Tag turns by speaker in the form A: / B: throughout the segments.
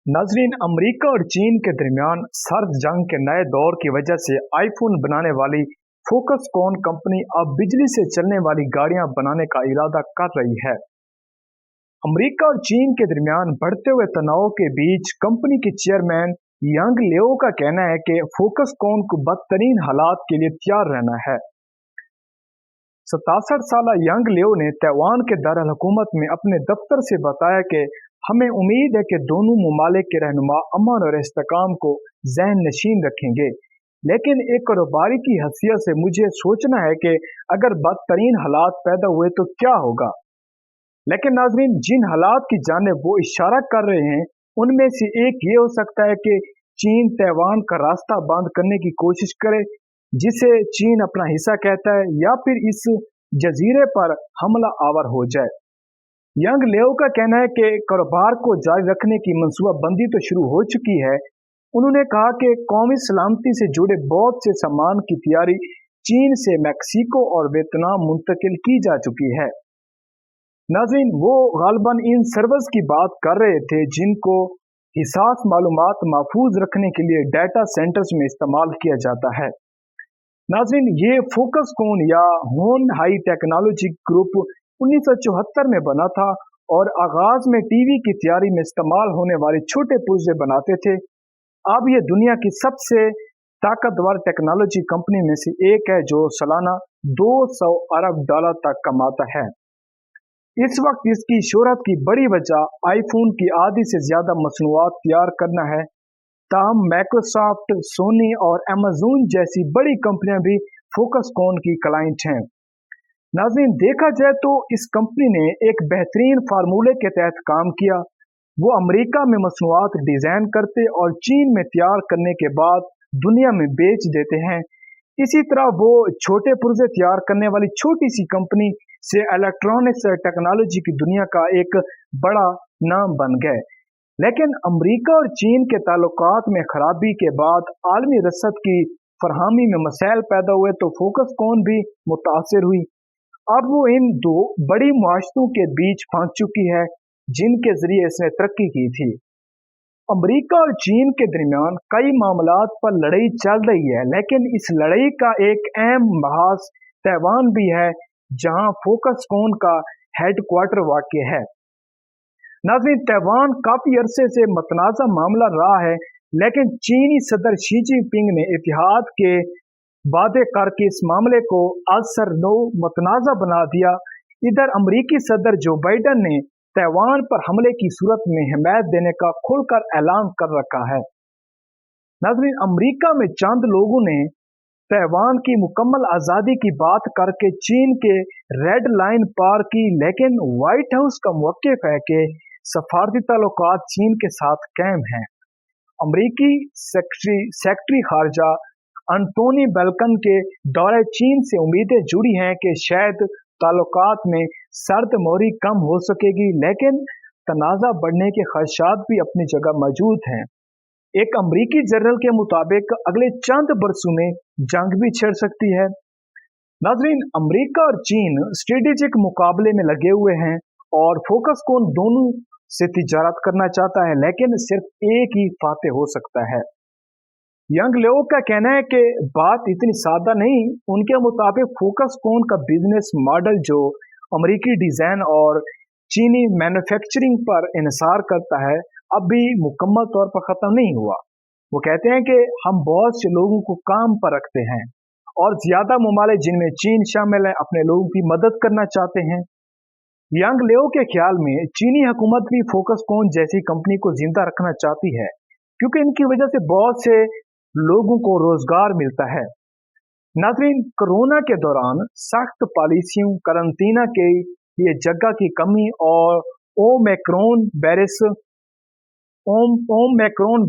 A: नाजरीन, अमेरिका और चीन के दरमियान सर्द जंग के नए दौर की वजह से आईफोन बनाने वाली फोक्सकॉन कंपनी अब बिजली से चलने वाली गाड़ियां बनाने का इरादा कर रही है। अमेरिका और चीन के दरमियान बढ़ते हुए तनाव के बीच कंपनी के चेयरमैन यांग लियो का कहना है कि फोक्सकॉन को बदतरीन हालात के लिए तैयार रहना है। 67 साल यांग लियो ने ताइवान के दारुल हुकूमत में अपने दफ्तर से बताया कि हमें उम्मीद है कि दोनों ममालिक के रहनुमा अमन और इस्तेकाम को ज़हन नशीन रखेंगे, लेकिन एक कारोबारी की हैसियत से मुझे सोचना है कि अगर बदतरीन हालात पैदा हुए तो क्या होगा। लेकिन नाजरीन, जिन हालात की जानिब वो इशारा कर रहे हैं उनमें से एक ये हो सकता है कि चीन ताइवान का रास्ता बंद करने की कोशिश करे, जिसे चीन अपना हिस्सा कहता है, या फिर इस जजीरे पर हमला आवर हो जाए। यांग लियो का कहना है कि कारोबार को जारी रखने की मनसूबाबंदी तो शुरू हो चुकी है। उन्होंने कहा कि कौमी सलामती से जुड़े बहुत से सामान की तैयारी चीन से मैक्सिको और वियतनाम मुंतकिल की जा चुकी है। नाज़रीन, वो गालबन इन सर्वर्स की बात कर रहे थे जिनको हिसास मालूमात महफूज रखने के लिए डाटा सेंटर्स में इस्तेमाल किया जाता है। नाज़रीन, ये फोक्सकॉन या होन हाई टेक्नोलॉजी ग्रुप 1974 में बना था और आगाज में टीवी की तैयारी में इस्तेमाल होने वाले छोटे पुर्जे बनाते थे। अब ये दुनिया की सबसे ताकतवर टेक्नोलॉजी कंपनी में से एक है जो सालाना 200 अरब डॉलर तक कमाता है। इस वक्त इसकी शोहरत की बड़ी वजह आईफोन की आधी से ज्यादा मसनूआत तैयार करना है। ताहम माइक्रोसॉफ्ट, सोनी और अमेज़न जैसी बड़ी कंपनियां भी फोक्सकॉन की क्लाइंट हैं। नाज़रीन, देखा जाए तो इस कंपनी ने एक बेहतरीन फार्मूले के तहत काम किया। वो अमेरिका में मसनूआत डिजाइन करते और चीन में तैयार करने के बाद दुनिया में बेच देते हैं। इसी तरह वो छोटे पुर्जे तैयार करने वाली छोटी सी कंपनी से इलेक्ट्रॉनिक्स और टेक्नोलॉजी की दुनिया का एक बड़ा नाम बन गए। लेकिन अमेरिका और चीन के ताल्लुकात में खराबी के बाद आलमी रसद की फरहमी में मसाइल पैदा हुए तो फोक्सकॉन भी मुतासर हुई। अब वो इन दो बड़ी मुआशरों के बीच फंस चुकी है जिनके जरिए इसने तरक्की की थी। अमेरिका और चीन के दरमियान कई मामलात पर लड़ाई चल रही है, लेकिन इस लड़ाई का एक अहम महाज ताइवान भी है जहां फोक्सकॉन का हेडक्वार्टर वाक़ है। नाज़रीन, ताइवान काफी अरसे से मतनाज़ा मामला रहा है, लेकिन चीनी सदर शी जिनपिंग ने इत्तेहाद के वादे करके इस मामले को असर नो मतनाज़ा बना दिया। इधर अमरीकी सदर जो बाइडन ने ताइवान पर हमले की सूरत में हिमायत देने का खुलकर ऐलान कर रखा है। नाज़रीन, अमरीका में चंद लोगों ने ताइवान की मुकम्मल आज़ादी की बात करके चीन के रेड लाइन पार की, लेकिन व्हाइट हाउस का मौक़िफ़ है कि सफारती ताल्लुकात चीन के साथ कायम हैं। अमरीकी सेक्रेटरी खारजा एंटोनी ब्लिंकन के दौरे चीन से उम्मीदें जुड़ी हैं कि शायद ताल्लुकात में सर्द मोहरी कम हो सकेगी, लेकिन तनाज़ा बढ़ने के खदशात भी अपनी जगह मौजूद हैं। एक अमरीकी जर्नल के मुताबिक अगले चंद बरसों में जंग भी छिड़ सकती है। नाज़रीन, अमरीका और चीन स्ट्रेटेजिक मुकाबले में लगे हुए हैं और फोक्सकॉन दोनों से तिजारत करना चाहता है, लेकिन सिर्फ एक ही फाते हो सकता है। यंग लियो का कहना है कि बात इतनी सादा नहीं। उनके मुताबिक फोक्सकॉन का बिजनेस मॉडल जो अमेरिकी डिजाइन और चीनी मैन्युफैक्चरिंग पर इन्हिसार करता है अभी मुकम्मल तौर पर खत्म नहीं हुआ। वो कहते हैं कि हम बहुत से लोगों को काम पर रखते हैं और ज्यादा ममालिक जिनमें चीन शामिल है अपने लोगों की मदद करना चाहते हैं। यंग लियो के ख्याल में चीनी हुकूमत भी फोक्सकॉन जैसी कंपनी को जिंदा रखना चाहती है, क्योंकि इनकी वजह से बहुत से लोगों को रोजगार मिलता है। नाज़रीन, कोरोना के दौरान सख्त पॉलिसियों, करंटीना के लिए जगह की कमी और ओमिक्रॉन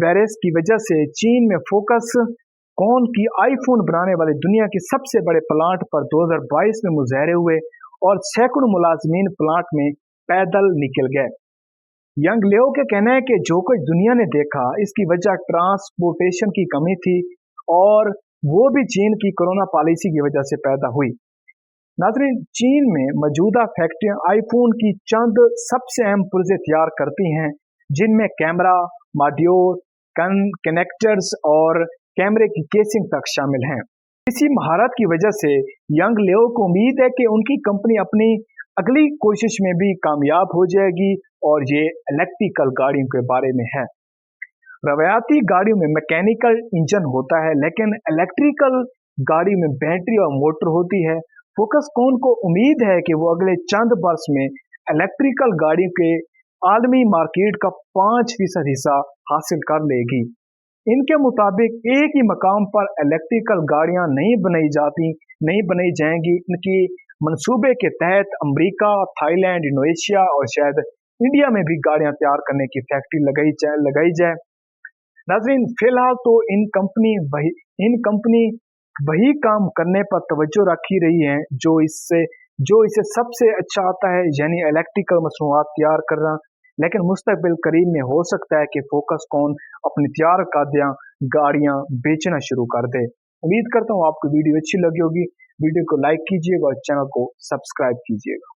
A: वायरस की वजह से चीन में फोक्सकॉन की आईफोन बनाने वाले दुनिया के सबसे बड़े प्लांट पर 2022 में मुजाहरे हुए और सैकड़ों मुलाजमीन प्लांट में पैदल निकल गए। यंग लियो के कहना है कि जो कुछ दुनिया ने देखा इसकी वजह ट्रांसपोर्टेशन की कमी थी और वो भी चीन की कोरोना पॉलिसी की वजह से पैदा हुई। नाज़रीन, चीन में मौजूदा फैक्ट्रियां आईफोन की चंद सबसे अहम पुर्जे तैयार करती हैं, जिनमें कैमरा, मॉड्यूल, कनेक्टर्स और कैमरे की केसिंग तक शामिल हैं। इसी महारत की वजह से यंग लियो को उम्मीद है कि उनकी कंपनी अपनी अगली कोशिश में भी कामयाब हो जाएगी, और ये इलेक्ट्रिकल गाड़ियों के बारे में है। रवायती गाड़ियों में मैकेनिकल इंजन होता है, लेकिन इलेक्ट्रिकल गाड़ी में बैटरी और मोटर होती है। फोक्सकॉन को उम्मीद है कि वो अगले चंद वर्ष में इलेक्ट्रिकल गाड़ियों के आलमी मार्केट का 5% हिस्सा हासिल कर लेगी। इनके मुताबिक एक ही मकाम पर इलेक्ट्रिकल गाड़ियां नहीं बनाई जाएंगी। इनकी मंसूबे के तहत अमेरिका, थाईलैंड, इंडोनेशिया और शायद इंडिया में भी गाड़ियां तैयार करने की फैक्ट्री लगाई जाए। नाज़रीन, फिलहाल तो इन कंपनी वही काम करने पर तवज्जो रखी रही है जो इसे सबसे अच्छा आता है, यानी इलेक्ट्रिकल मसनूआत तैयार करना। लेकिन मुस्तकबिल करीब में हो सकता है कि फोक्सकॉन अपनी तैयार करदा गाड़ियां बेचना शुरू कर दे। उम्मीद करता हूँ आपको वीडियो अच्छी लगी होगी। वीडियो को लाइक कीजिएगा और चैनल को सब्सक्राइब कीजिएगा।